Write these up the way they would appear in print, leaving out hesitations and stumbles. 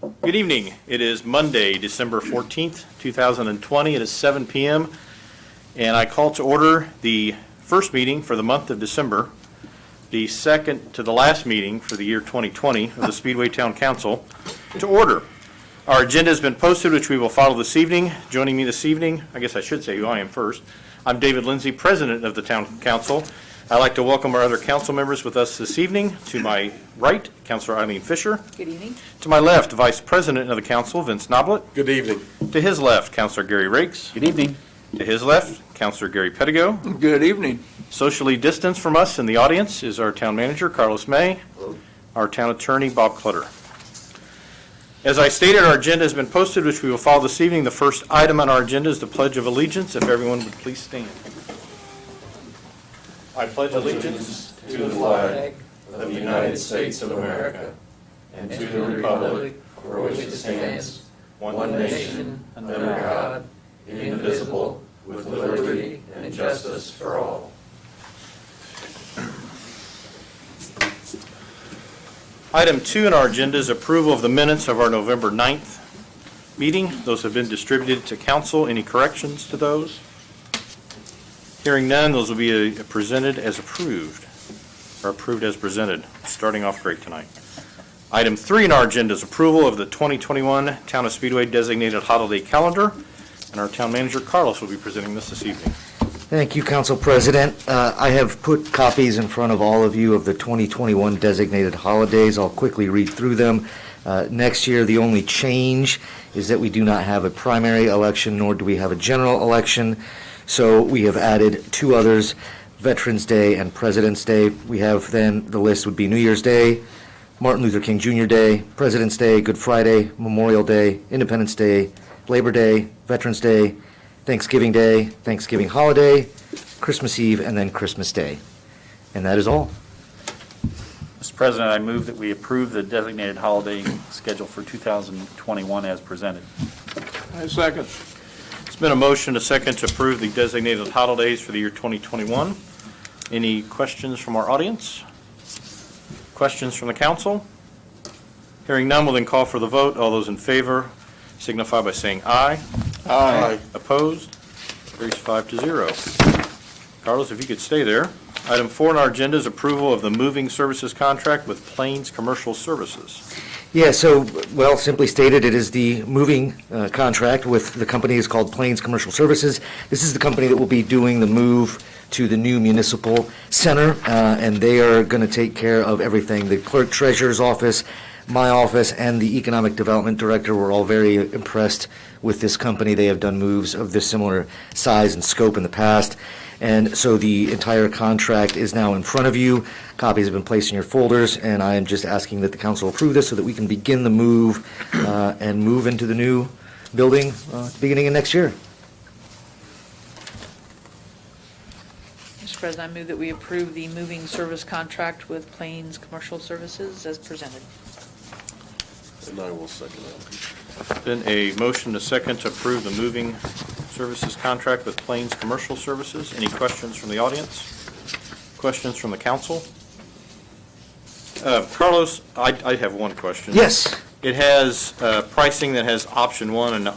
Good evening. It is Monday, December 14th, 2020. It is 7 p.m. and I call to order the first meeting for the month of December, the second to the last meeting for the year 2020 of the Speedway Town Council to order. Our agenda has been posted, which we will follow this evening. Joining me this evening, I guess I should say who I am first. I'm David Lindsay, President of the Town Council. I'd like to welcome our other council members with us this evening. To my right, Councilor Eileen Fisher. Good evening. To my left, Vice President of the Council, Vince Noblet. Good evening. To his left, Councilor Gary Rakes. Good evening. To his left, Councilor Gary Pettigo. Good evening. Socially distanced from us in the audience is our Town Manager, Carlos May. Hello. Our Town Attorney, Bob Clutter. As I stated, our agenda has been posted, which we will follow this evening. The first item on our agenda is the Pledge of Allegiance. If everyone would please stand. I pledge allegiance To the flag of the United States of America and to the republic for which it stands, one nation, under God, indivisible, with liberty and justice for all. Item 2 on our agenda is approval of the minutes of our November 9th meeting. Those have been distributed to council. Any corrections to those? Hearing none, those will be presented as approved, or approved as presented. Starting off great tonight. Item 3 on our agenda is approval of the 2021 Town of Speedway designated holiday calendar, and our Town Manager, Carlos, will be presenting this evening. Thank you, Council President. I have put copies in front of all of you of the 2021 designated holidays. I'll quickly read through them. Next year, the only change is that we do not have a primary election, nor do we have a general election. So we have added 2 others, Veterans Day and President's Day. We have then, the list would be New Year's Day, Martin Luther King Jr. Day, President's Day, Good Friday, Memorial Day, Independence Day, Labor Day, Veterans Day, Thanksgiving Day, Thanksgiving holiday, Christmas Eve, and then Christmas Day. And that is all. Mr. President, I move that we approve the designated holiday schedule for 2021 as presented. I second. It's been a motion, a second, to approve the designated holidays for the year 2021. Any questions from our audience? Questions from the council? Hearing none, we'll then call for the vote. All those in favor signify by saying aye. Aye. Opposed? Carries 5-0. Carlos, if you could stay there. Item 4 on our agenda is approval of the moving services contract with Plains Commercial Services. Yeah, so, well, simply stated, it is the moving contract with the company is called Plains Commercial Services. This is the company that will be doing the move to the new municipal center, and they are going to take care of everything. The clerk treasurer's office, my office, and the economic development director were all very impressed with this company. They have done moves of this similar size and scope in the past. And so the entire contract is now in front of you. Copies have been placed in your folders, and I am just asking that the council approve this so that we can begin the move and move into the new building beginning of next year. Mr. President, I move that we approve the moving service contract with Plains Commercial Services as presented. And I will second that. Then a motion, a second, to approve the moving services contract with Plains Commercial Services. Any questions from the audience? Questions from the council? Carlos, I have one question. Yes. It has pricing that has option 1 and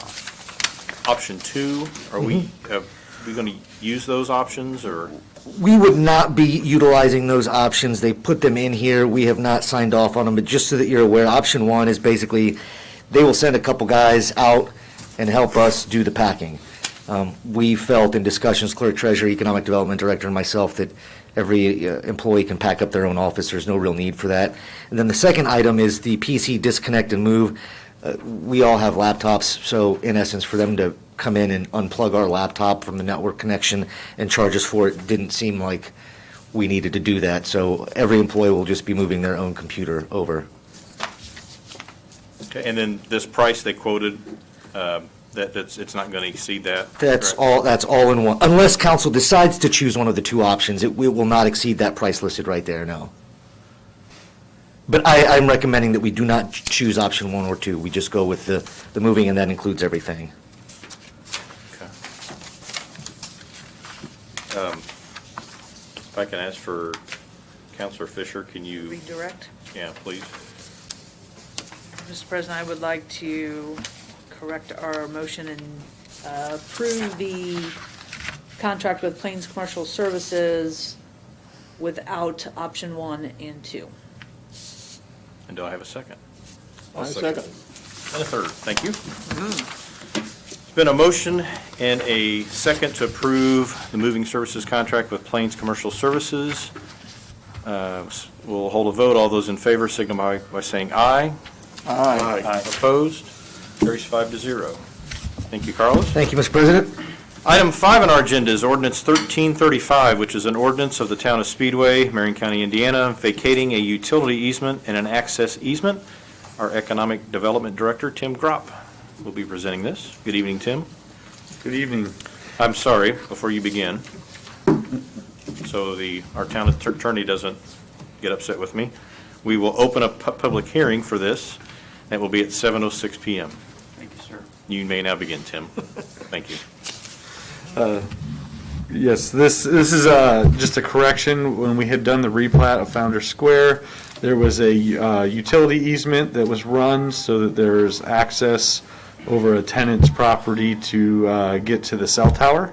option 2. Are we going to use those options, or? We would not be utilizing those options. They put them in here. We have not signed off on them, but just so that you're aware, option 1 is basically they will send a couple guys out and help us do the packing. We felt in discussions, clerk, treasurer, economic development director, and myself, that every employee can pack up their own office. There's no real need for that. And then the second item is the PC disconnect and move. We all have laptops, so in essence, for them to come in and unplug our laptop from the network connection and charge us for it didn't seem like we needed to do that. So every employee will just be moving their own computer over. Okay, and then this price they quoted, it's not going to exceed that? That's correct? that's all in one. Unless council decides to choose one of the 2 options, it will not exceed that price listed right there, no. But I'm recommending that we do not choose option 1 or 2. We just go with the moving, and that includes everything. Okay. If I can ask for Councilor Fisher, can you? Redirect. Yeah, please. Mr. President, I would like to correct our motion and approve the contract with Plains Commercial Services without option 1 and 2. And do I have a second? I'll second. And a third, thank you. It's been a motion and a second to approve the moving services contract with Plains Commercial Services. We'll hold a vote. All those in favor signify by saying aye. Aye. Opposed? Carries 5-0. Thank you, Carlos. Thank you, Mr. President. Item 5 on our agenda is ordinance 1335, which is an ordinance of the Town of Speedway, Marion County, Indiana, vacating a utility easement and an access easement. Our Economic Development Director, Tim Gropp, will be presenting this. Good evening, Tim. Good evening. I'm sorry, before you begin, so our town attorney doesn't get upset with me, we will open a public hearing for this. It will be at 7:06 PM. Thank you, sir. You may now begin, Tim. Thank you. Yes, this is just a correction. When we had done the replat of Founders Square, there was a utility easement that was run so that there's access over a tenant's property to get to the cell tower.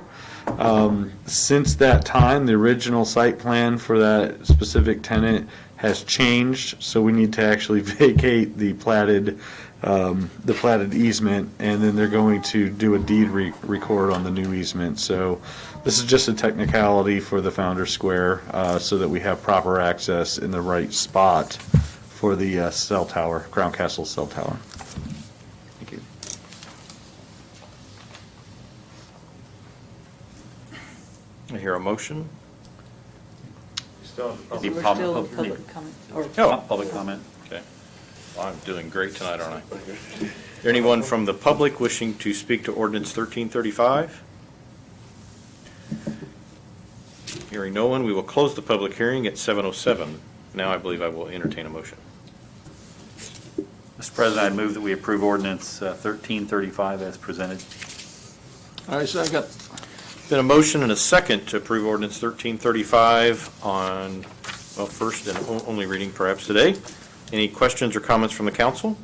Since that time, the original site plan for that specific tenant has changed, so we need to actually vacate the platted easement, and then they're going to do a deed record on the new easement. So this is just a technicality for the Founders Square, so that we have proper access in the right spot for the cell tower, Crown Castle cell tower. Thank you. I hear a motion. Be We're pub- still pub- public comment, or Public comment. Okay. Well, I'm doing great tonight, aren't I? Is there anyone from the public wishing to speak to ordinance 1335? Hearing no one, we will close the public hearing at 7:07. Now I believe I will entertain a motion. Mr. President, I move that we approve ordinance 1335 as presented. I second. Been a motion and a second to approve ordinance 1335 on, well, first and only reading perhaps today. Any questions or comments from the council?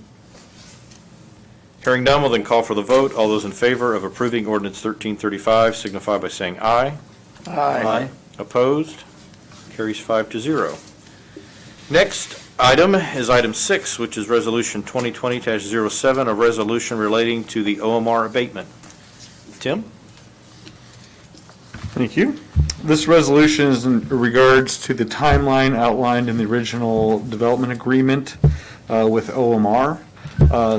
Hearing none, we'll then call for the vote. All those in favor of approving ordinance 1335 signify by saying aye. Aye. Opposed? Carries 5-0. Next item is item 6, which is resolution 2020-07, a resolution relating to the OMR abatement. Tim? Thank you. This resolution is in regards to the timeline outlined in the original development agreement with OMR.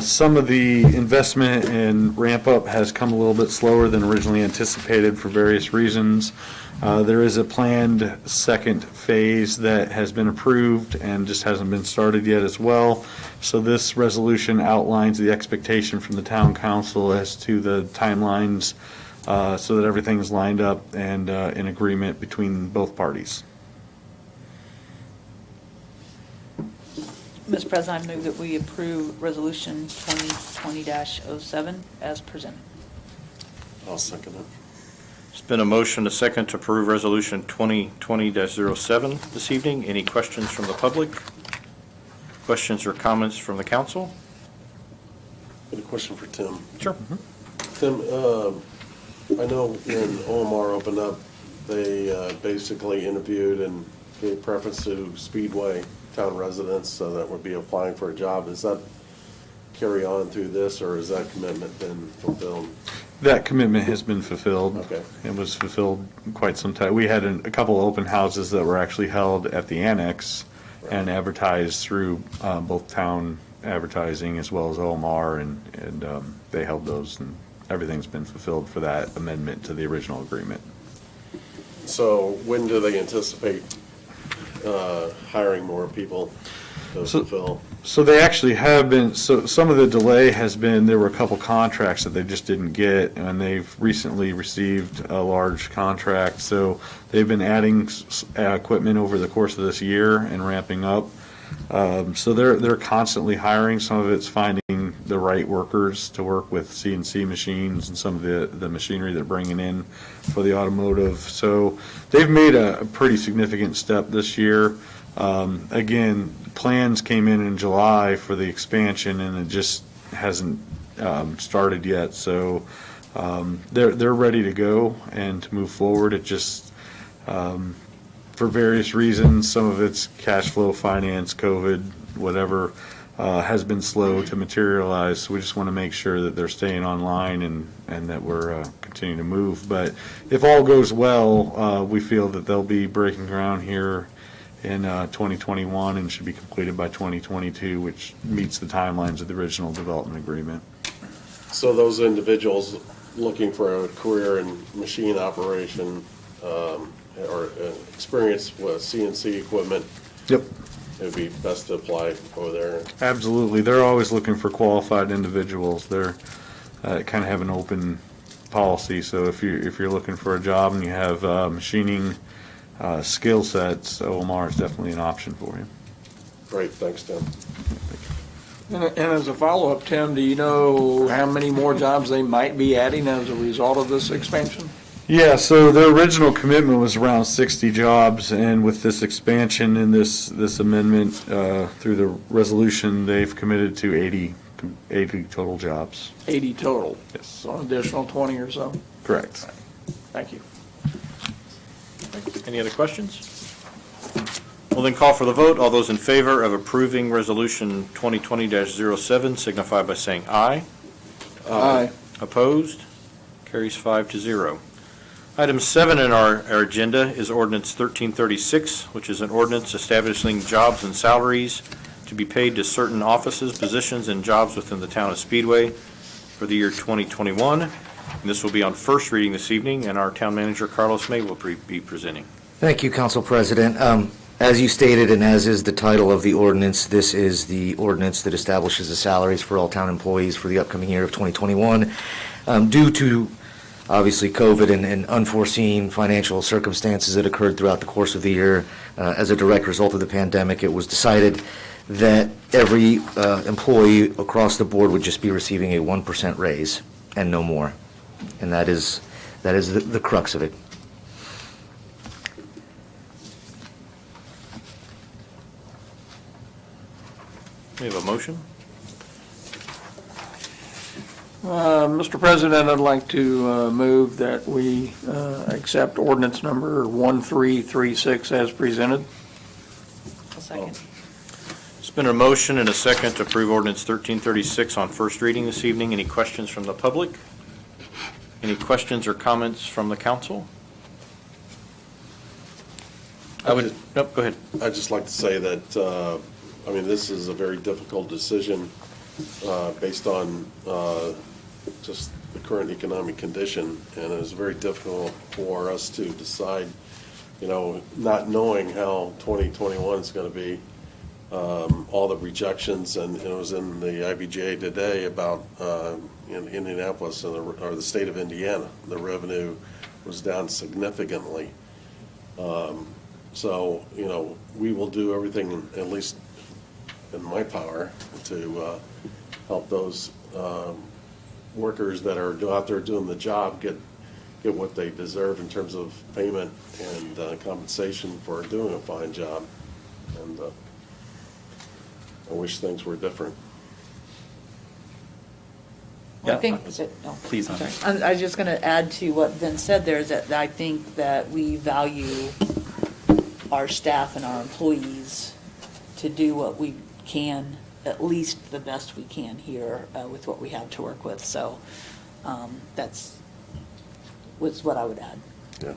Some of the investment and ramp-up has come a little bit slower than originally anticipated for various reasons. There is a planned second phase that has been approved and just hasn't been started yet as well. So this resolution outlines the expectation from the town council as to the timelines so that everything's lined up and in agreement between both parties. Mr. President, I move that we approve resolution 2020-07 as presented. I'll second it. There's been a motion, a second to approve resolution 2020-07 this evening. Any questions from the public? Questions or comments from the council? I have a question for Tim. Sure. Tim, I know when OMR opened up, they basically interviewed and gave preference to Speedway town residents that would be applying for a job. Does that carry on through this, or has that commitment been fulfilled? That commitment has been fulfilled. Okay. It was fulfilled quite some time. We had a couple of open houses that were actually held at the annex and advertised through both town advertising as well as OMR, and they held those, and everything's been fulfilled for that amendment to the original agreement. So when do they anticipate hiring more people to fulfill? So they actually have been, so some of the delay has been, there were a couple contracts that they just didn't get, and they've recently received a large contract. So they've been adding equipment over the course of this year and ramping up. So they're constantly hiring. Some of it's finding the right workers to work with CNC machines and some of the machinery they're bringing in for the automotive. So they've made a pretty significant step this year. Again, plans came in July for the expansion, and it just hasn't started yet. So they're ready to go and to move forward. It just, for various reasons, some of it's cash flow, finance, COVID, whatever, has been slow to materialize. So we just want to make sure that they're staying online and that we're continuing to move. But if all goes well, we feel that they'll be breaking ground here in 2021 and should be completed by 2022, which meets the timelines of the original development agreement. So those individuals looking for a career in machine operation or experience with CNC equipment, Yep. it would be best to apply over there. Absolutely. They're always looking for qualified individuals. They're kind of have an open policy. So if you're looking for a job and you have machining skill sets, OMR is definitely an option for you. Great, thanks, Tim. And as a follow-up, Tim, do you know how many more jobs they might be adding as a result of this expansion? Yeah, so the original commitment was around 60 jobs, and with this expansion and this amendment through the resolution, they've committed to 80 total jobs. 80 total? Yes. So an additional 20 or so? Correct. Thank you. Any other questions? We'll then call for the vote. All those in favor of approving Resolution 2020-07 signify by saying aye. Aye. Opposed? Carries 5-0. Item 7 in our agenda is Ordinance 1336, which is an ordinance establishing jobs and salaries to be paid to certain offices, positions, and jobs within the Town of Speedway for the year 2021. And this will be on first reading this evening, and our Town Manager, Carlos May, will be presenting. Thank you, Council President. As you stated, and as is the title of the ordinance, this is the ordinance that establishes the salaries for all town employees for the upcoming year of 2021. Due to, obviously, COVID and unforeseen financial circumstances that occurred throughout the course of the year, as a direct result of the pandemic, it was decided that every employee across the board would just be receiving a 1% raise and no more. And that is the crux of it. We have a motion. Mr. President, I'd like to move that we accept ordinance number 1336 as presented. A second. It's been a motion and a second to approve Ordinance 1336 on first reading this evening. Any questions from the public? Any questions or comments from the council? Nope, go ahead. I'd just like to say that, this is a very difficult decision based on just the current economic condition, and it was very difficult for us to decide, not knowing how 2021 is going to be, all the rejections, and it was in the IBJ today about in Indianapolis or the state of Indiana, the revenue was down significantly. So, we will do everything, at least in my power, to help those workers that are out there doing the job get what they deserve in terms of payment and compensation for doing a fine job. And I wish things were different. Well, I think, Please, I'm sorry. I was just going to add to what Vince said there, is that I think that we value our staff and our employees to do what we can, at least the best we can here with what we have to work with. So that's what I would add. Yeah.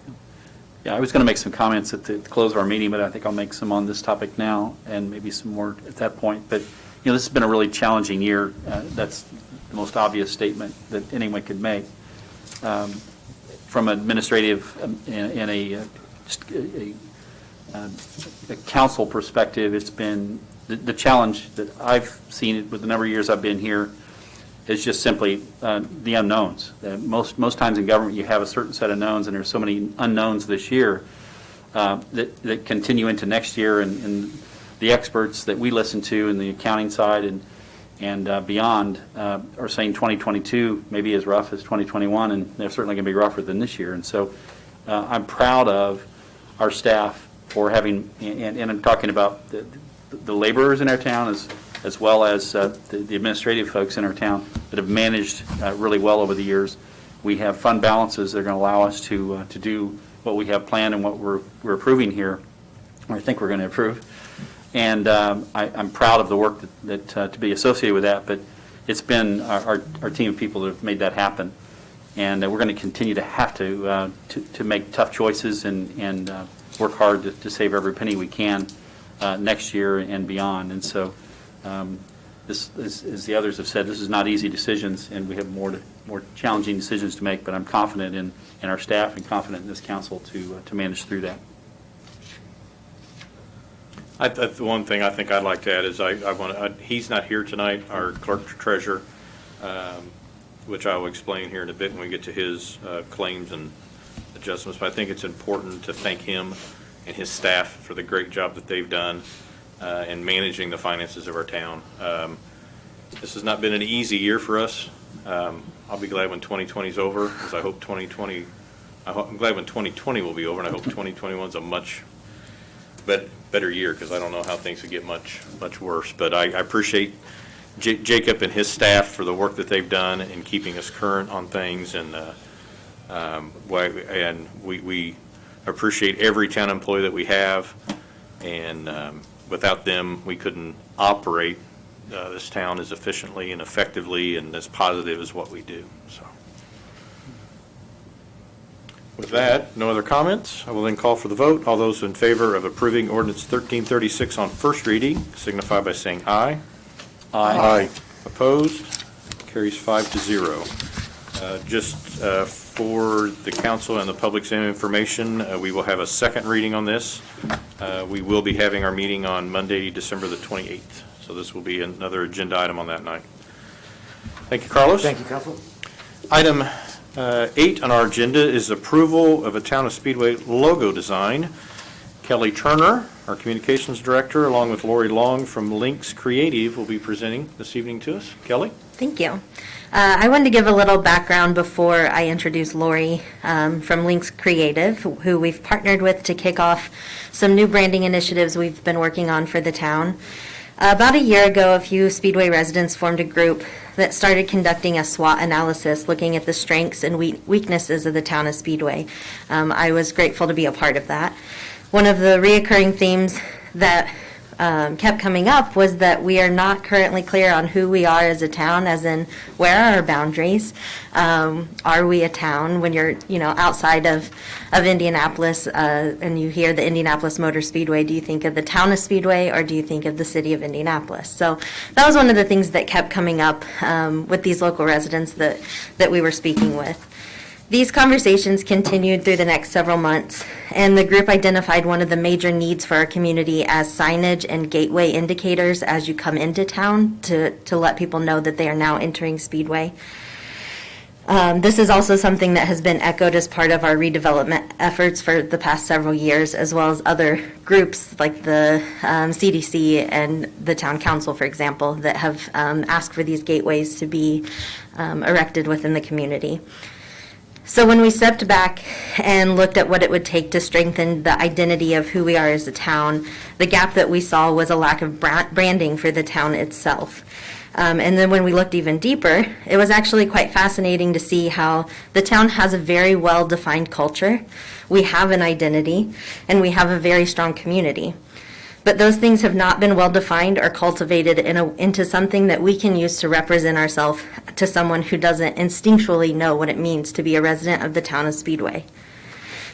Yeah, I was going to make some comments at the close of our meeting, but I think I'll make some on this topic now and maybe some more at that point. But, this has been a really challenging year. That's the most obvious statement that anyone could make. From administrative and a council perspective, it's been the challenge that I've seen with the number of years I've been here is just simply the unknowns. Most times in government you have a certain set of knowns, and there's so many unknowns this year that continue into next year, and the experts that we listen to in the accounting side and beyond are saying 2022 may be as rough as 2021, and they're certainly going to be rougher than this year. And so I'm proud of our staff for having, and I'm talking about the laborers in our town as well as the administrative folks in our town that have managed really well over the years. We have fund balances that are going to allow us to do what we have planned and what we're approving here, or I think we're going to approve. And I'm proud of the work that to be associated with that, but it's been our team of people that have made that happen. And we're going to continue to have to make tough choices and work hard to save every penny we can next year and beyond. And so this, as the others have said, this is not easy decisions, and we have more challenging decisions to make, but I'm confident in our staff and confident in this council to manage through that. The one thing I think I'd like to add is he's not here tonight, our clerk treasurer, which I will explain here in a bit when we get to his claims and adjustments. But I think it's important to thank him and his staff for the great job that they've done in managing the finances of our town. This has not been an easy year for us. I'll be glad when 2020 is over, because I hope I'm glad when 2020 will be over, and I hope 2021 is a much better year, because I don't know how things could get much worse. But I appreciate Jacob and his staff for the work that they've done in keeping us current on things, and we appreciate every town employee that we have, and without them, we couldn't operate this town as efficiently and effectively and as positive as what we do. So, with that, no other comments. I will then call for the vote. All those in favor of approving ordinance 1336 on first reading signify by saying aye. Aye. Opposed? Carries 5-0. Just for the council and the public's information, we will have a second reading on this. We will be having our meeting on Monday, December the 28th. So this will be another agenda item on that night. Thank you, Carlos. Thank you, Council. Item 8 on our agenda is approval of a Town of Speedway logo design. Kelly Turner, our communications director, along with Lori Long from Lynx Creative, will be presenting this evening to us. Kelly? Thank you. I wanted to give a little background before I introduce Lori from Lynx Creative, who we've partnered with to kick off some new branding initiatives we've been working on for the town. About a year ago, a few Speedway residents formed a group that started conducting a SWOT analysis, looking at the strengths and weaknesses of the Town of Speedway. I was grateful to be a part of that. One of the reoccurring themes that kept coming up was that we are not currently clear on who we are as a town, as in where are our boundaries. Are we a town? When you're outside of Indianapolis and you hear the Indianapolis Motor Speedway, do you think of the Town of Speedway or do you think of the city of Indianapolis? So that was one of the things that kept coming up with these local residents that we were speaking with. These conversations continued through the next several months, and the group identified one of the major needs for our community as signage and gateway indicators as you come into town to let people know that they are now entering Speedway. This is also something that has been echoed as part of our redevelopment efforts for the past several years, as well as other groups like the CDC and the Town Council, for example, that have asked for these gateways to be erected within the community. So when we stepped back and looked at what it would take to strengthen the identity of who we are as a town, the gap that we saw was a lack of branding for the town itself. And then when we looked even deeper, it was actually quite fascinating to see how the town has a very well-defined culture. We have an identity, and we have a very strong community. But those things have not been well-defined or cultivated into something that we can use to represent ourselves to someone who doesn't instinctually know what it means to be a resident of the Town of Speedway.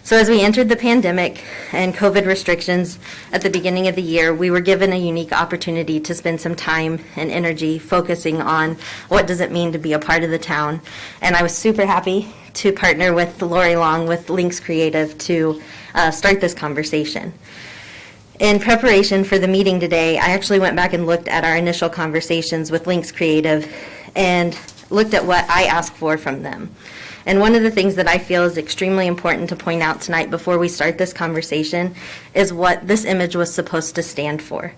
So as we entered the pandemic and COVID restrictions at the beginning of the year, we were given a unique opportunity to spend some time and energy focusing on what does it mean to be a part of the town. And I was super happy to partner with Lori Long with Lynx Creative to start this conversation. In preparation for the meeting today, I actually went back and looked at our initial conversations with Lynx Creative and looked at what I asked for from them. And one of the things that I feel is extremely important to point out tonight before we start this conversation is what this image was supposed to stand for.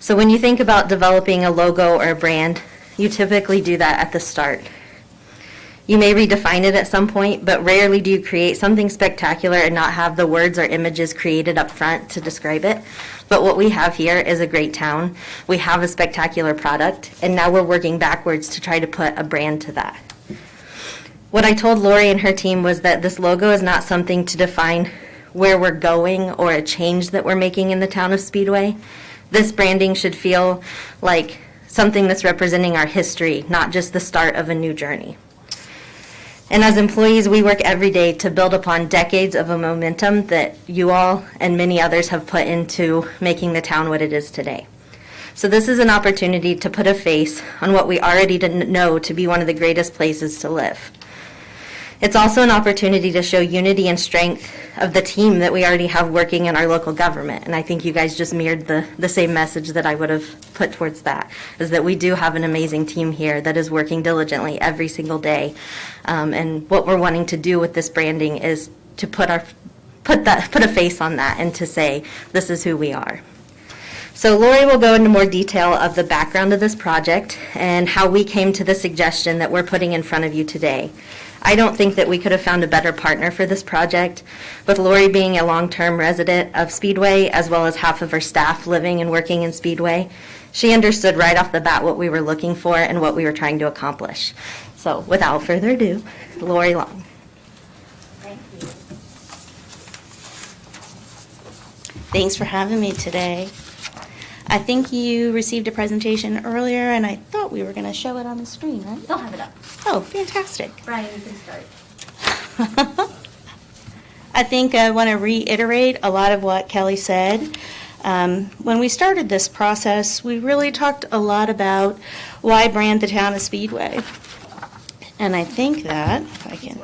So when you think about developing a logo or a brand, you typically do that at the start. You may redefine it at some point, but rarely do you create something spectacular and not have the words or images created up front to describe it. But what we have here is a great town. We have a spectacular product, and now we're working backwards to try to put a brand to that. What I told Lori and her team was that this logo is not something to define where we're going or a change that we're making in the town of Speedway. This branding should feel like something that's representing our history, not just the start of a new journey. And as employees, we work every day to build upon decades of a momentum that you all and many others have put into making the town what it is today. So this is an opportunity to put a face on what we already know to be one of the greatest places to live. It's also an opportunity to show unity and strength of the team that we already have working in our local government. And I think you guys just mirrored the same message that I would have put towards that, is that we do have an amazing team here that is working diligently every single day. And what we're wanting to do with this branding is to put a face on that and to say, this is who we are. So Lori will go into more detail of the background of this project and how we came to the suggestion that we're putting in front of you today. I don't think that we could have found a better partner for this project, with Lori being a long-term resident of Speedway, as well as half of her staff living and working in Speedway. She understood right off the bat what we were looking for and what we were trying to accomplish. So without further ado, Lori Long. Thank you. Thanks for having me today. I think you received a presentation earlier, and I thought we were going to show it on the screen, right? They'll have it up. Oh, fantastic. Brian, you can start. I think I want to reiterate a lot of what Kelly said. When we started this process, we really talked a lot about why brand the town of Speedway. And I think that, if I can.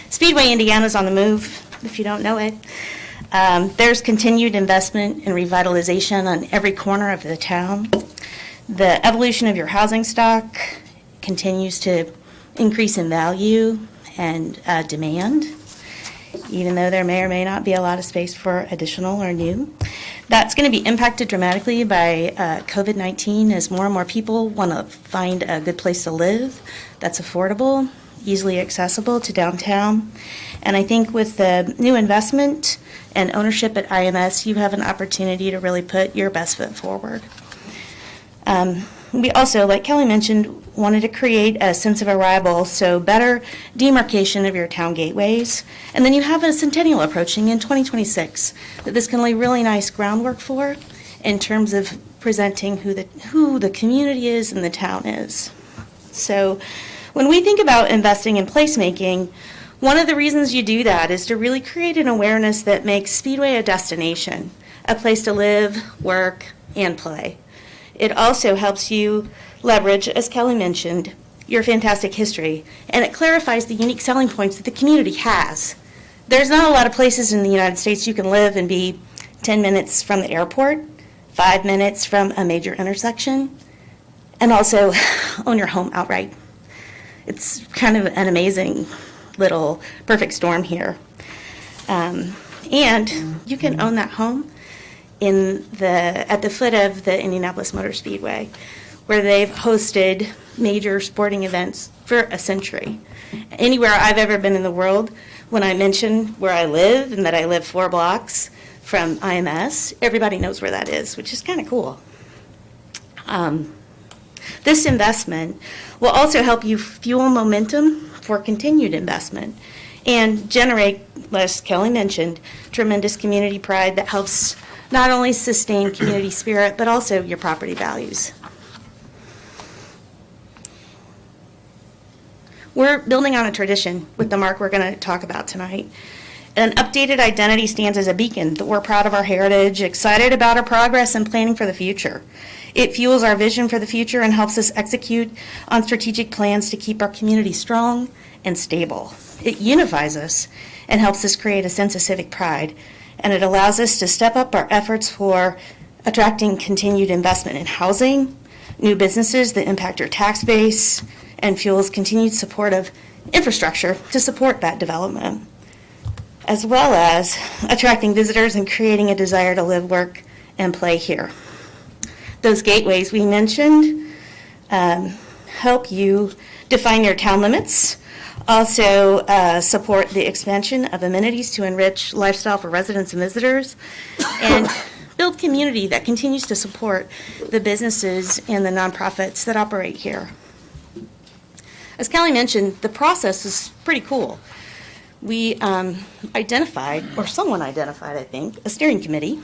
Speedway, Indiana's on the move, if you don't know it. There's continued investment and revitalization on every corner of the town. The evolution of your housing stock continues to increase in value and demand, even though there may or may not be a lot of space for additional or new. That's going to be impacted dramatically by COVID-19 as more and more people want to find a good place to live that's affordable, easily accessible to downtown. And I think with the new investment and ownership at IMS, you have an opportunity to really put your best foot forward. We also, like Kelly mentioned, wanted to create a sense of arrival, so better demarcation of your town gateways. And then you have a centennial approaching in 2026 that this can lay really nice groundwork for in terms of presenting who the community is and the town is. So when we think about investing in placemaking, one of the reasons you do that is to really create an awareness that makes Speedway a destination, a place to live, work, and play. It also helps you leverage, as Kelly mentioned, your fantastic history, and it clarifies the unique selling points that the community has. There's not a lot of places in the United States you can live and be 10 minutes from the airport, 5 minutes from a major intersection, and also own your home outright. It's kind of an amazing little perfect storm here. And you can own that home at the foot of the Indianapolis Motor Speedway, where they've hosted major sporting events for a century. Anywhere I've ever been in the world, when I mention where I live and that I live 4 blocks from IMS, everybody knows where that is, which is kind of cool. This investment will also help you fuel momentum for continued investment and generate, as Kelly mentioned, tremendous community pride that helps not only sustain community spirit, but also your property values. We're building on a tradition with the mark we're going to talk about tonight. An updated identity stands as a beacon that we're proud of our heritage, excited about our progress, and planning for the future. It fuels our vision for the future and helps us execute on strategic plans to keep our community strong and stable. It unifies us and helps us create a sense of civic pride, and it allows us to step up our efforts for attracting continued investment in housing, new businesses that impact your tax base, and fuels continued support of infrastructure to support that development, as well as attracting visitors and creating a desire to live, work, and play here. Those gateways we mentioned help you define your town limits, also support the expansion of amenities to enrich lifestyle for residents and visitors, and build community that continues to support the businesses and the nonprofits that operate here. As Kelly mentioned, the process is pretty cool. We identified, or someone identified, I think, a steering committee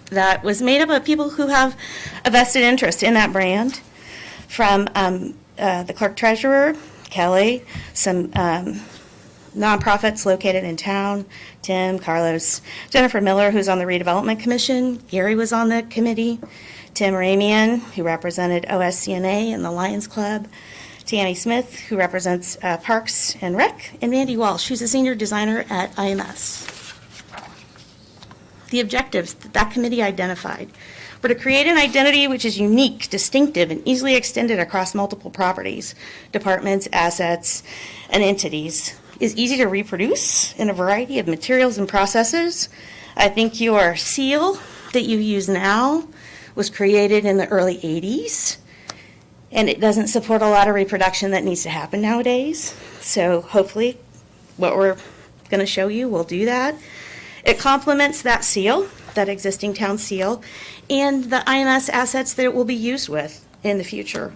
that was made up of people who have a vested interest in that brand, from the clerk treasurer, Kelly, some nonprofits located in town, Tim, Carlos, Jennifer Miller, who's on the redevelopment commission, Gary was on the committee, Tim Ramian, who represented OSCNA and the Lions Club, Tammy Smith, who represents Parks and Rec, and Mandy Walsh, who's a senior designer at IMS. The objectives that that committee identified were to create an identity which is unique, distinctive, and easily extended across multiple properties, departments, assets, and entities, is easy to reproduce in a variety of materials and processes. I think your seal that you use now was created in the early 80s, and it doesn't support a lot of reproduction that needs to happen nowadays. So hopefully what we're going to show you will do that. It complements that seal, that existing town seal, and the IMS assets that it will be used with in the future.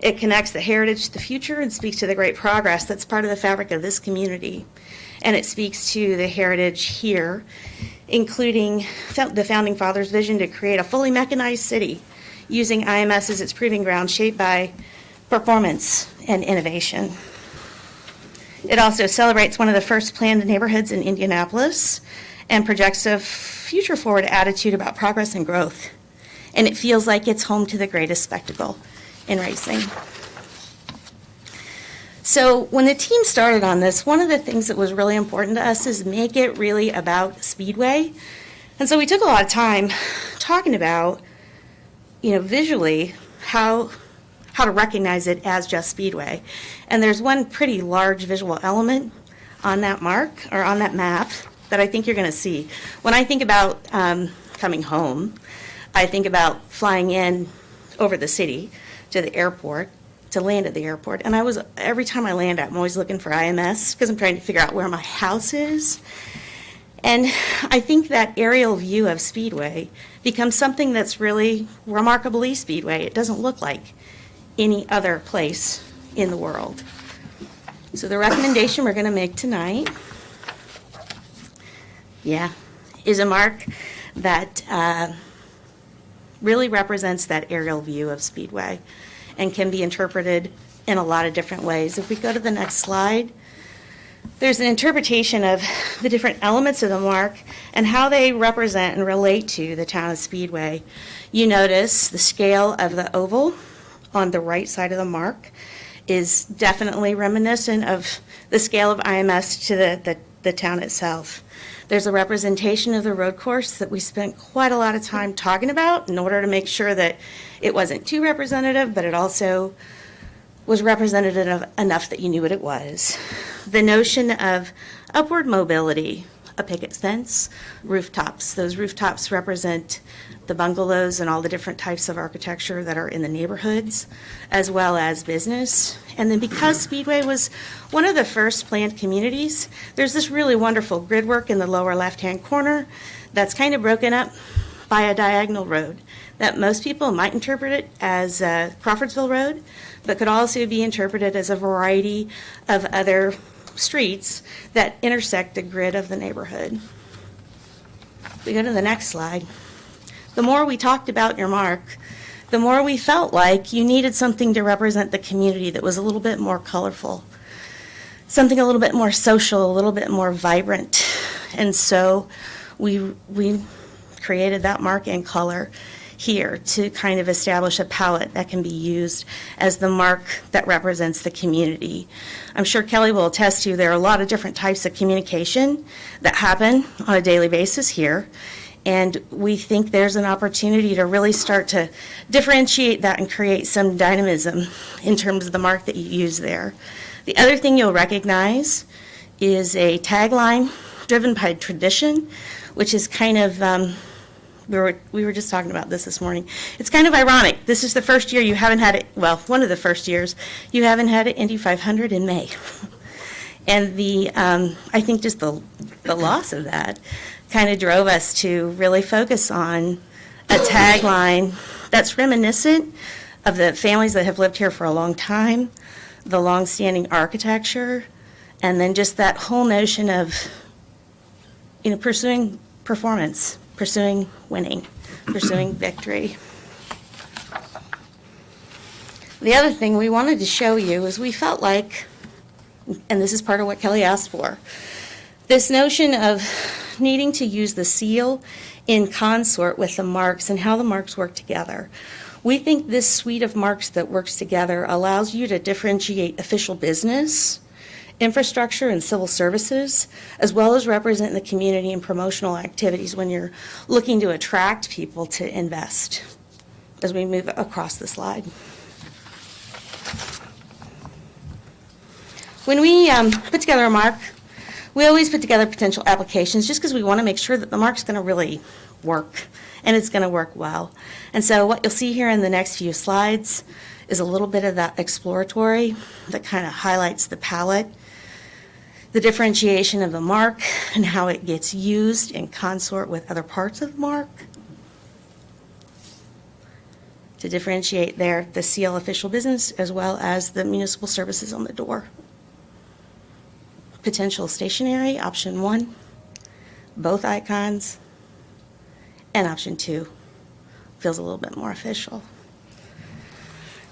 It connects the heritage to the future and speaks to the great progress that's part of the fabric of this community. And it speaks to the heritage here, including the Founding Fathers' vision to create a fully mechanized city using IMS as its proving ground, shaped by performance and innovation. It also celebrates one of the first planned neighborhoods in Indianapolis and projects a future-forward attitude about progress and growth. And it feels like it's home to the greatest spectacle in racing. So when the team started on this, one of the things that was really important to us is make it really about Speedway. And so we took a lot of time talking about, visually how to recognize it as just Speedway. And there's one pretty large visual element on that mark, or on that map, that I think you're going to see. When I think about coming home, I think about flying in over the city to the airport, to land at the airport. And every time I land, I'm always looking for IMS because I'm trying to figure out where my house is. And I think that aerial view of Speedway becomes something that's really remarkably Speedway. It doesn't look like any other place in the world. So the recommendation we're going to make tonight, is a mark that really represents that aerial view of Speedway and can be interpreted in a lot of different ways. If we go to the next slide, there's an interpretation of the different elements of the mark and how they represent and relate to the town of Speedway. You notice the scale of the oval on the right side of the mark is definitely reminiscent of the scale of IMS to the town itself. There's a representation of the road course that we spent quite a lot of time talking about in order to make sure that it wasn't too representative, but it also was representative enough that you knew what it was. The notion of upward mobility, a picket fence, rooftops. Those rooftops represent the bungalows and all the different types of architecture that are in the neighborhoods, as well as business. And then because Speedway was one of the first planned communities, there's this really wonderful grid work in the lower left-hand corner that's kind of broken up by a diagonal road that most people might interpret it as Crawfordsville Road, but could also be interpreted as a variety of other streets that intersect the grid of the neighborhood. We go to the next slide. The more we talked about your mark, the more we felt like you needed something to represent the community that was a little bit more colorful, something a little bit more social, a little bit more vibrant. And so we created that mark in color here to kind of establish a palette that can be used as the mark that represents the community. I'm sure Kelly will attest to there are a lot of different types of communication that happen on a daily basis here. And we think there's an opportunity to really start to differentiate that and create some dynamism in terms of the mark that you use there. The other thing you'll recognize is a tagline driven by tradition, which is kind of We were just talking about this morning. It's kind of ironic. This is the first year you haven't had it, well, one of the first years, you haven't had an Indy 500 in May. And I think just the loss of that kind of drove us to really focus on a tagline that's reminiscent of the families that have lived here for a long time, the long-standing architecture, and then just that whole notion of, pursuing performance, pursuing winning, pursuing victory. The other thing we wanted to show you is we felt like, and this is part of what Kelly asked for, this notion of needing to use the seal in consort with the marks and how the marks work together. We think this suite of marks that works together allows you to differentiate official business, infrastructure, and civil services, as well as represent the community in promotional activities when you're looking to attract people to invest, as we move across the slide. When we put together a mark, we always put together potential applications just because we want to make sure that the mark's going to really work and it's going to work well. And so what you'll see here in the next few slides is a little bit of that exploratory that kind of highlights the palette, the differentiation of the mark and how it gets used in consort with other parts of the mark to differentiate there the seal official business as well as the municipal services on the door. Potential stationery, option 1, both icons, and option 2 feels a little bit more official.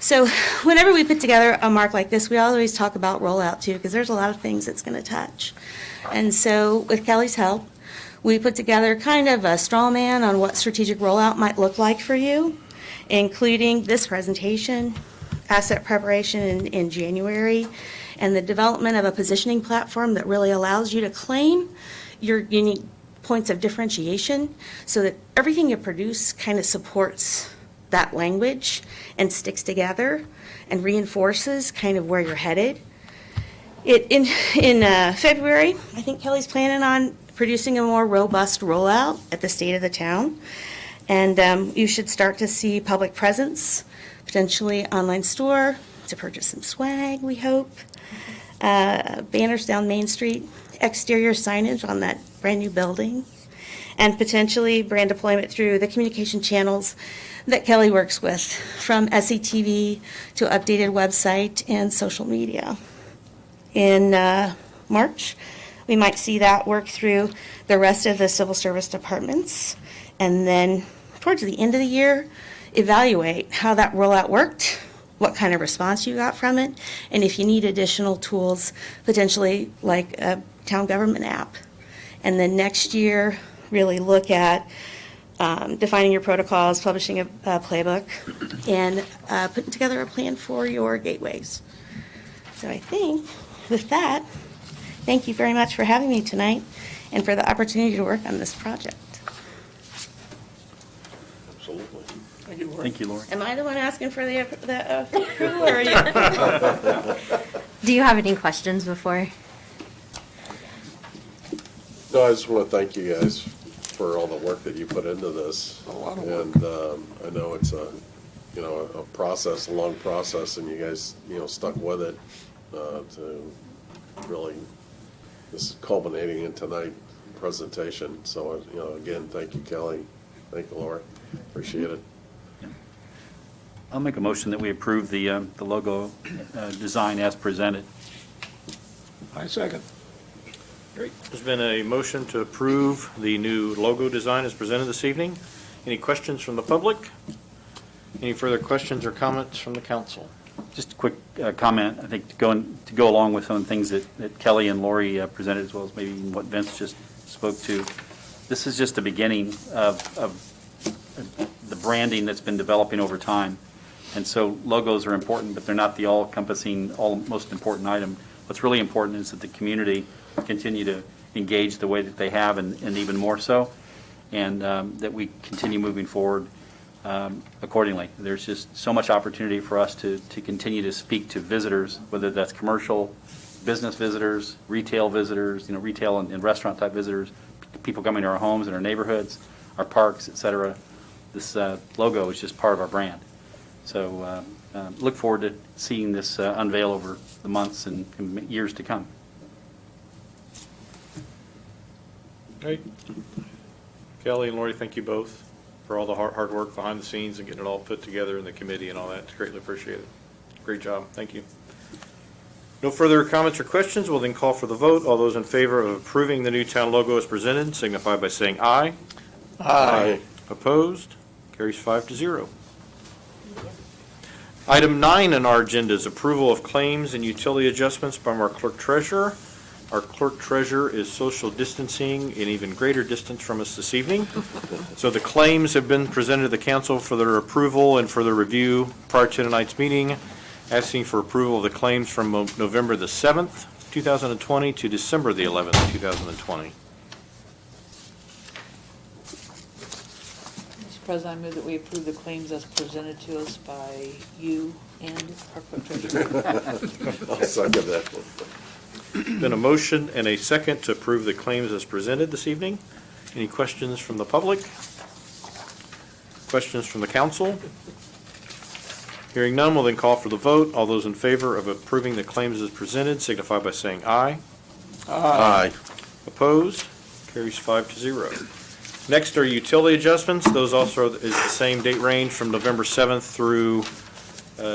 So whenever we put together a mark like this, we always talk about rollout too, because there's a lot of things it's going to touch. And so with Kelly's help, we put together kind of a straw man on what strategic rollout might look like for you, including this presentation, asset preparation in January, and the development of a positioning platform that really allows you to claim your unique points of differentiation so that everything you produce kind of supports that language and sticks together and reinforces kind of where you're headed. In February, I think Kelly's planning on producing a more robust rollout at the state of the town. And you should start to see public presence, potentially online store to purchase some swag, we hope. Banners down Main Street, exterior signage on that brand new building, and potentially brand deployment through the communication channels that Kelly works with, from SCTV to updated website and social media. In March, we might see that work through the rest of the civil service departments, and then towards the end of the year, evaluate how that rollout worked, what kind of response you got from it, and if you need additional tools, potentially like a town government app. And then next year, really look at defining your protocols, publishing a playbook, and putting together a plan for your gateways. So I think with that, thank you very much for having me tonight and for the opportunity to work on this project. Absolutely. Thank you, Lori. Am I the one asking for the approval, or are you? Do you have any questions before? No, I just want to thank you guys for all the work that you put into this. A lot of work. And I know it's a process, a long process, and you guys, stuck with it to really, this is culminating in tonight's presentation. So, again, thank you, Kelly. Thank you, Laura. Appreciate it. I'll make a motion that we approve the logo design as presented. I second. Great. There's been a motion to approve the new logo design as presented this evening. Any questions from the public? Any further questions or comments from the council? Just a quick comment, I think, to go along with some of the things that Kelly and Lori presented, as well as maybe what Vince just spoke to. This is just the beginning of the branding that's been developing over time. And so logos are important, but they're not the all-encompassing, most important item. What's really important is that the community continue to engage the way that they have, and even more so, and that we continue moving forward accordingly. There's just so much opportunity for us to continue to speak to visitors, whether that's commercial, business visitors, retail visitors, retail and restaurant type visitors, people coming to our homes and our neighborhoods. our parks, et cetera. This logo is just part of our brand. So look forward to seeing this unveil over the months and years to come. Great. Kelly and Lori, thank you both for all the hard work behind the scenes and getting it all put together in the committee and all that. It's greatly appreciated. Great job. Thank you. No further comments or questions. We'll then call for the vote. All those in favor of approving the new town logo as presented signify by saying aye. Aye. Opposed? Carries 5-0. Item 9 on our agenda is approval of claims and utility adjustments from our clerk treasurer. Our clerk treasurer is social distancing in even greater distance from us this evening. So the claims have been presented to the council for their approval and for their review prior to tonight's meeting, asking for approval of the claims from November the 7th, 2020 to December the 11th, 2020. Mr. President, I move that we approve the claims as presented to us by you and our clerk treasurer. I'll second that. Been a motion and a second to approve the claims as presented this evening. Any questions from the public? Questions from the council? Hearing none, we'll then call for the vote. All those in favor of approving the claims as presented signify by saying aye. Aye. Opposed? Carries 5-0. Next are utility adjustments. Those also is the same date range from November 7th through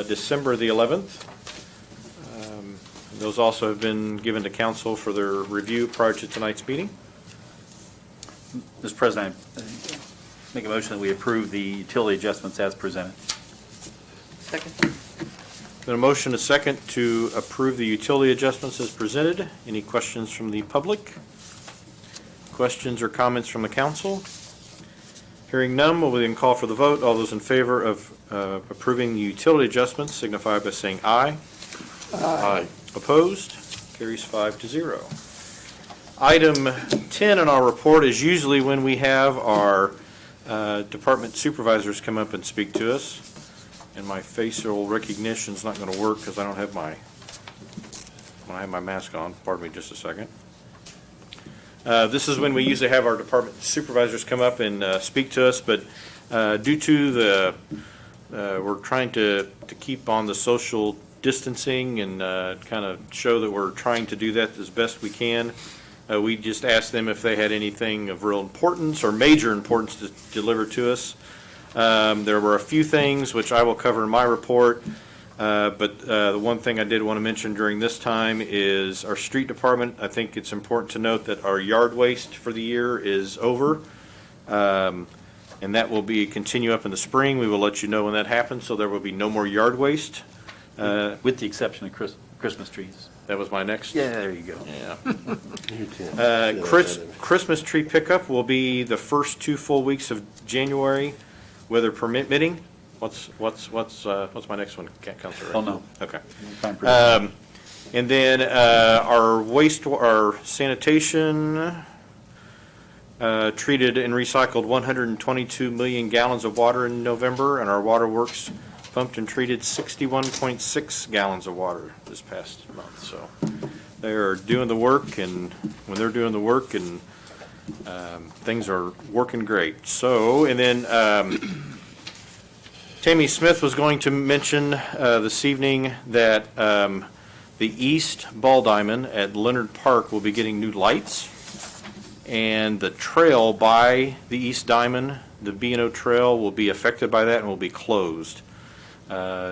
December the 11th. Those also have been given to council for their review prior to tonight's meeting. Mr. President, I make a motion that we approve the utility adjustments as presented. Second. Been a motion, a second, to approve the utility adjustments as presented. Any questions from the public? Questions or comments from the council? Hearing none, we'll then call for the vote. All those in favor of approving the utility adjustments signify by saying aye. Aye. Opposed? Carries 5-0. Item 10 in our report is usually when we have our department supervisors come up and speak to us. And my facial recognition is not going to work because I don't have my mask on. Pardon me just a second. This is when we usually have our department supervisors come up and speak to us, but due to the, we're trying to keep on the social distancing and kind of show that we're trying to do that as best we can. We just asked them if they had anything of real importance or major importance to deliver to us. There were a few things which I will cover in my report, but the one thing I did want to mention during this time is our street department. I think it's important to note that our yard waste for the year is over, and that will continue up in the spring. We will let you know when that happens, so there will be no more yard waste. With the exception of Christmas trees. That was my next. Yeah, there you go. Yeah. Christmas tree pickup will be the first 2 full weeks of January, weather permitting. What's my next one, Councilor? Oh, no. Okay. Time for it. And then our sanitation treated and recycled 122 million gallons of water in November, and our waterworks pumped and treated 61.6 gallons of water this past month. So they are doing the work, and when they're doing the work, and things are working great. So, and then Tammy Smith was going to mention this evening that the East Ball Diamond at Leonard Park will be getting new lights, and the trail by the East Diamond, the B&O Trail, will be affected by that and will be closed.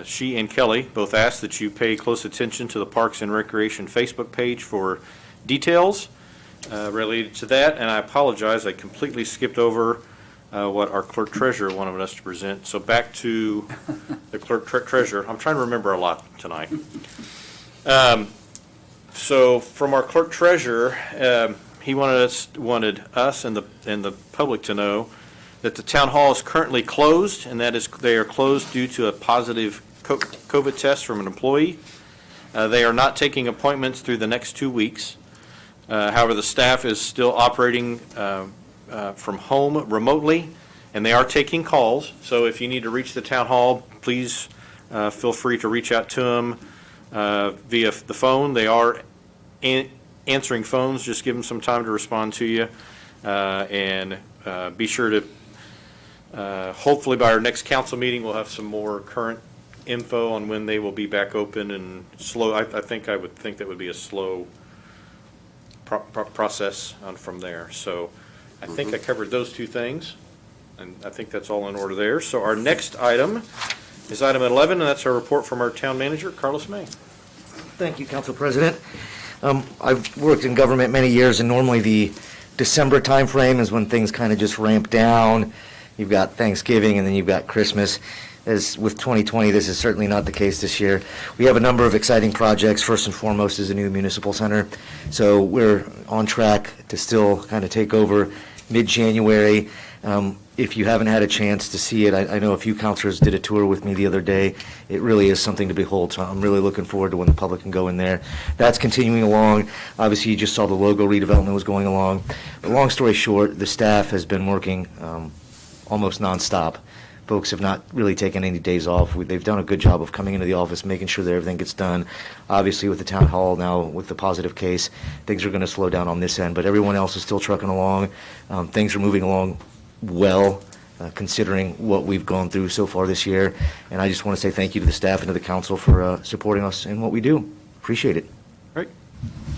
She and Kelly both asked that you pay close attention to the Parks and Recreation Facebook page for details related to that, and I apologize, I completely skipped over what our clerk treasurer wanted us to present. So back to the clerk treasurer. I'm trying to remember a lot tonight. So from our clerk treasurer, he wanted us and the public to know that the town hall is currently closed, and that is they are closed due to a positive COVID test from an employee. They are not taking appointments through the next 2 weeks. However, the staff is still operating from home remotely, and they are taking calls. So if you need to reach the town hall, please feel free to reach out to them via the phone. They are answering phones. Just give them some time to respond to you. And be sure to, hopefully by our next council meeting, we'll have some more current info on when they will be back open and slow. I would think that would be a slow process from there. So I think I covered those two things, and I think that's all in order there. So our next item is item 11, and that's our report from our town manager, Carlos May. Thank you, Council President. I've worked in government many years, and normally the December timeframe is when things kind of just ramp down. You've got Thanksgiving, and then you've got Christmas. As with 2020, this is certainly not the case this year. We have a number of exciting projects. First and foremost is a new municipal center. So we're on track to still kind of take over mid-January. If you haven't had a chance to see it, I know a few councilors did a tour with me the other day. It really is something to behold, so I'm really looking forward to when the public can go in there. That's continuing along. Obviously, you just saw the logo redevelopment was going along. But long story short, the staff has been working almost nonstop. Folks have not really taken any days off. They've done a good job of coming into the office, making sure that everything gets done. Obviously, with the town hall now, with the positive case, things are going to slow down on this end, but everyone else is still trucking along. Things are moving along well, considering what we've gone through so far this year. And I just want to say thank you to the staff and to the council for supporting us in what we do. Appreciate it. Great.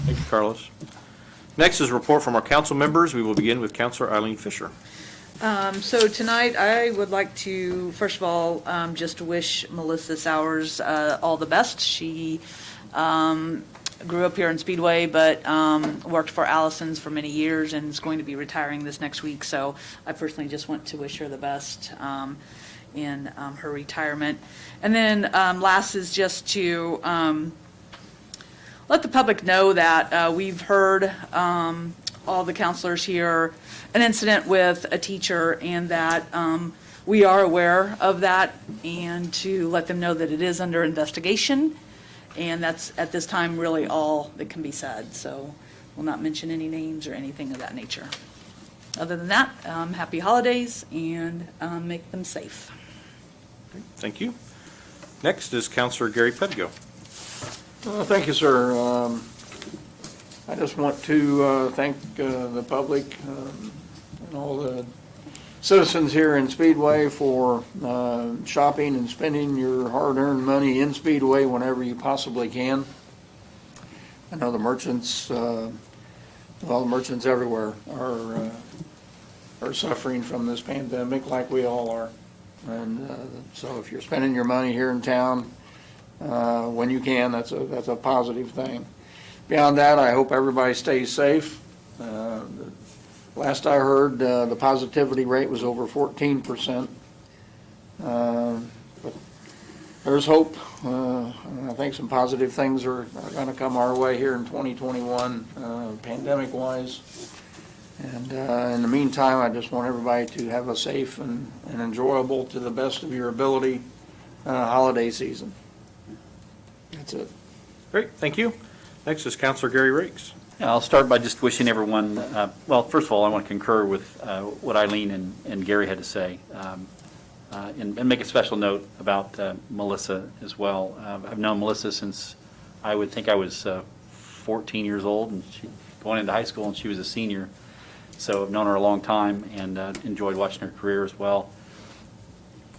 Thank you, Carlos. Next is a report from our council members. We will begin with Councilor Eileen Fisher. So tonight, I would like to, first of all, just wish Melissa Sowers all the best. She grew up here in Speedway, but worked for Allison's for many years and is going to be retiring this next week. So I personally just want to wish her the best in her retirement. And then last is just to let the public know that we've heard all the counselors here an incident with a teacher, and that we are aware of that, and to let them know that it is under investigation, and that's at this time really all that can be said. So we'll not mention any names or anything of that nature. Other than that, happy holidays, and make them safe. Thank you. Next is Councilor Gary Pedgo. Thank you, sir. I just want to thank the public and all the citizens here in Speedway for shopping and spending your hard-earned money in Speedway whenever you possibly can. I know the merchants, the merchants everywhere are suffering from this pandemic like we all are. And so if you're spending your money here in town when you can, that's a positive thing. Beyond that, I hope everybody stays safe. Last I heard, the positivity rate was over 14%. But there's hope. I think some positive things are going to come our way here in 2021, pandemic-wise. And in the meantime, I just want everybody to have a safe and enjoyable, to the best of your ability, holiday season. That's it. Great, thank you. Next is Councilor Gary Rakes. Yeah, I'll start by just wishing everyone, well, first of all, I want to concur with what Eileen and Gary had to say, and make a special note about Melissa as well. I've known Melissa since I would think I was 14 years old, and she going into high school, and she was a senior. So I've known her a long time, and enjoyed watching her career as well.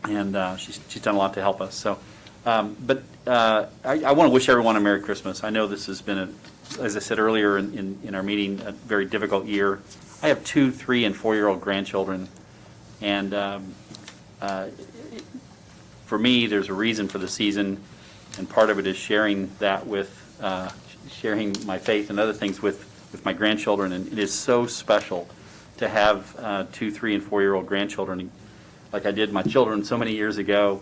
And she's done a lot to help us. So, I want to wish everyone a Merry Christmas. I know this has been, as I said earlier in our meeting, a very difficult year. I have 2, 3, and 4-year-old grandchildren, and for me, there's a reason for the season, and part of it is sharing that with, sharing my faith and other things with my grandchildren, and it is so special to have 2, 3, and 4-year-old grandchildren, like I did my children so many years ago,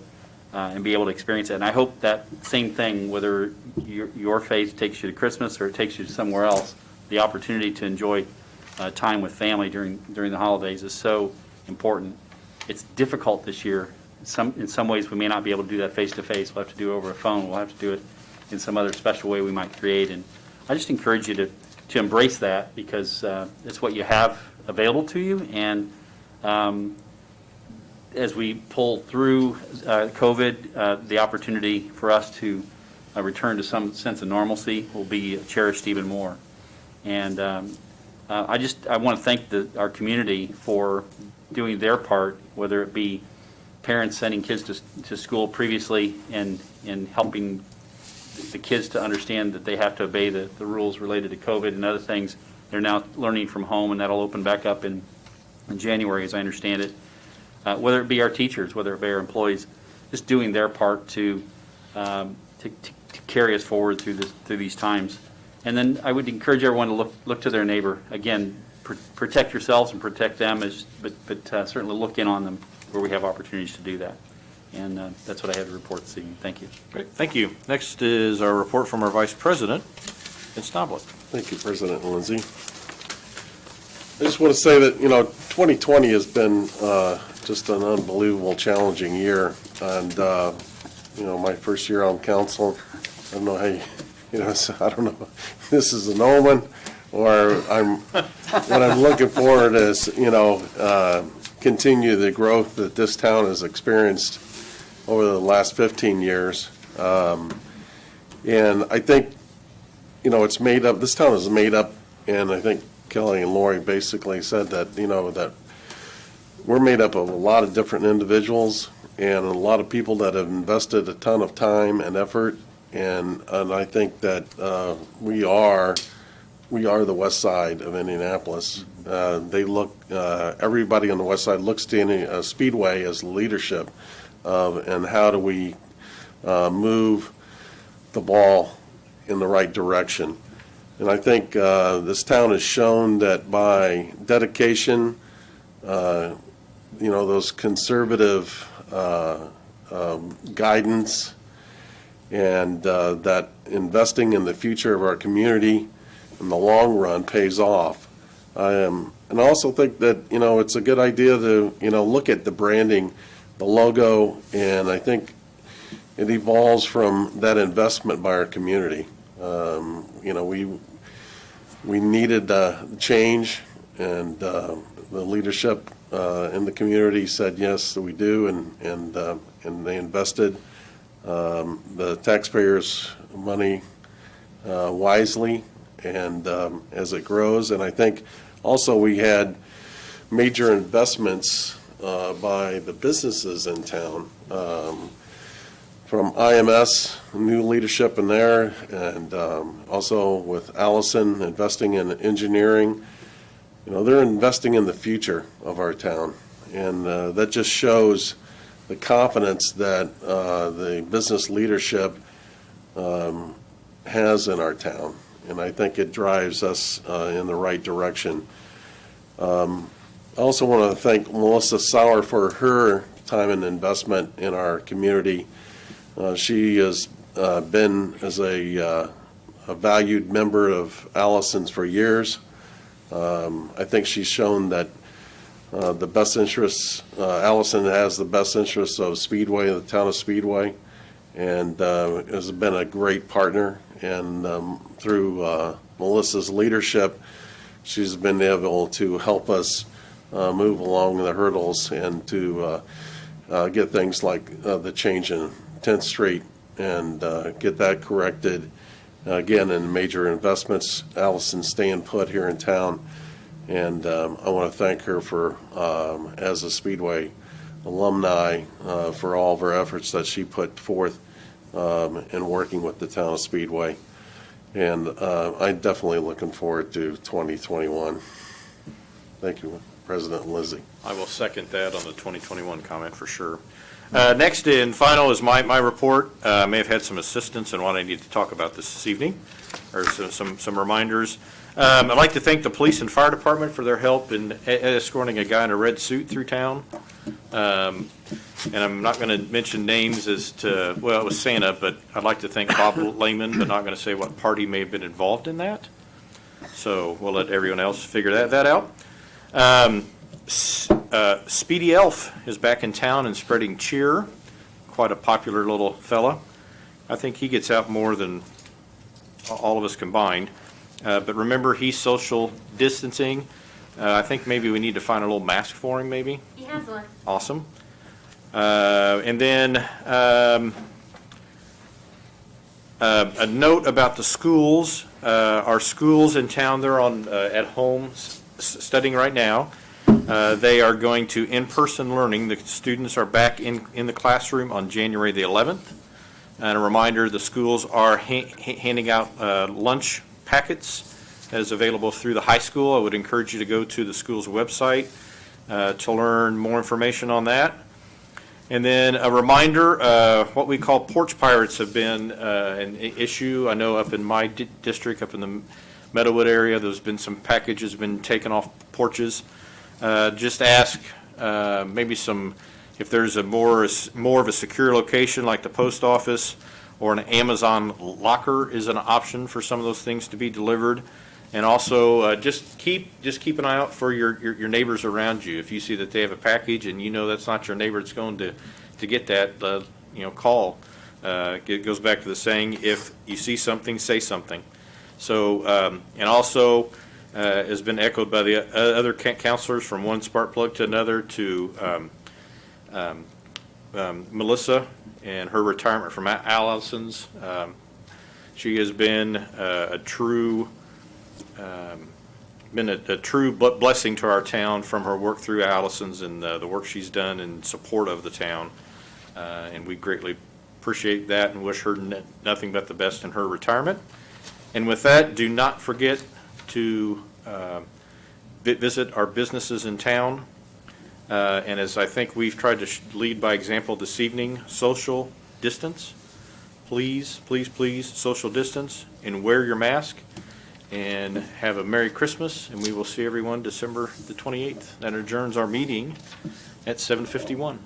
and be able to experience it. And I hope that same thing, whether your faith takes you to Christmas or it takes you to somewhere else, the opportunity to enjoy time with family during the holidays is so important. It's difficult this year. In some ways, we may not be able to do that face-to-face. We'll have to do it over a phone. We'll have to do it in some other special way we might create. And I just encourage you to embrace that, because it's what you have available to you. And as we pull through COVID, the opportunity for us to return to some sense of normalcy will be cherished even more. And I want to thank our community for doing their part, whether it be parents sending kids to school previously and helping the kids to understand that they have to obey the rules related to COVID and other things. They're now learning from home, and that'll open back up in January, as I understand it. Whether it be our teachers, whether it be our employees, just doing their part to carry us forward through these times. And then I would encourage everyone to look to their neighbor. Again, protect yourselves and protect them, but certainly look in on them where we have opportunities to do that. And that's what I had to report this evening. Thank you. Great, thank you. Next is our report from our Vice President, Vince Knobloch. Thank you, President Lindsay. I just want to say that, 2020 has been just an unbelievable, challenging year. And, my first year on council, I don't know how I don't know if this is an omen or what I'm looking forward is, continue the growth that this town has experienced over the last 15 years. And I think, it's made up, this town is made up, and I think Kelly and Lori basically said that, that we're made up of a lot of different individuals and a lot of people that have invested a ton of time and effort. And I think that we are the west side of Indianapolis. Everybody on the west side looks to Speedway as leadership and how do we move the ball in the right direction. And I think this town has shown that by dedication, those conservative guidance and that investing in the future of our community in the long run pays off. And I also think that, it's a good idea to, look at the branding, the logo, and I think it evolves from that investment by our community. We needed change, and the leadership in the community said, yes, we do, and they invested the taxpayers' money wisely, and as it grows. And I think also we had major investments by the businesses in town, from IMS, new leadership in there, and also with Allison investing in engineering. They're investing in the future of our town, and that just shows the confidence that the business leadership has in our town, and I think it drives us in the right direction. I also want to thank Melissa Sauer for her time and investment in our community. She has been as a valued member of Allison's for years. I think she's shown that the best interests, Allison has the best interests of Speedway, the town of Speedway, and has been a great partner. And through Melissa's leadership, she's been able to help us move along the hurdles and to get things like the change in 10th Street and get that corrected. Again, in major investments, Allison staying put here in town. And I want to thank her for, as a Speedway alumni, for all of her efforts that she put forth in working with the town of Speedway. And I'm definitely looking forward to 2021. Thank you, President Lizzie. I will second that on the 2021 comment for sure. Next and final is my report. I may have had some assistance in what I need to talk about this evening, or some reminders. I'd like to thank the police and fire department for their help in escorting a guy in a red suit through town. And I'm not going to mention names as to, well, it was Santa, but I'd like to thank Bob Lehman, but not going to say what party may have been involved in that. So we'll let everyone else figure that out. Speedy Elf is back in town and spreading cheer. Quite a popular little fella. I think he gets out more than all of us combined. But remember, he's social distancing. I think maybe we need to find a little mask for him, maybe. He has one. Awesome. And then a note about the schools. our schools in town, they're on, at home studying right now. They are going to in-person learning. The students are back in the classroom on January the 11th. And a reminder, the schools are handing out lunch packets that is available through the high school. I would encourage you to go to the school's website to learn more information on that. And then a reminder, what we call porch pirates have been an issue. I know up in my district, up in the Meadowwood area, there's been some packages been taken off porches. Just ask maybe if there's a more of a secure location like the post office or an Amazon locker is an option for some of those things to be delivered. And also, just keep an eye out for your neighbors around you. If you see that they have a package and you know that's not your neighbor that's going to get that, call. It goes back to the saying, if you see something, say something. So, and also, has been echoed by the other counselors from one spark plug to another to Melissa and her retirement from Allison's. She has been a true blessing to our town from her work through Allison's and the work she's done in support of the town. And we greatly appreciate that and wish her nothing but the best in her retirement. And with that, do not forget to visit our businesses in town. And as I think we've tried to lead by example this evening, social distance. Please, please, please, social distance and wear your mask. And have a Merry Christmas, and we will see everyone December the 28th. That adjourns our meeting at 7:51.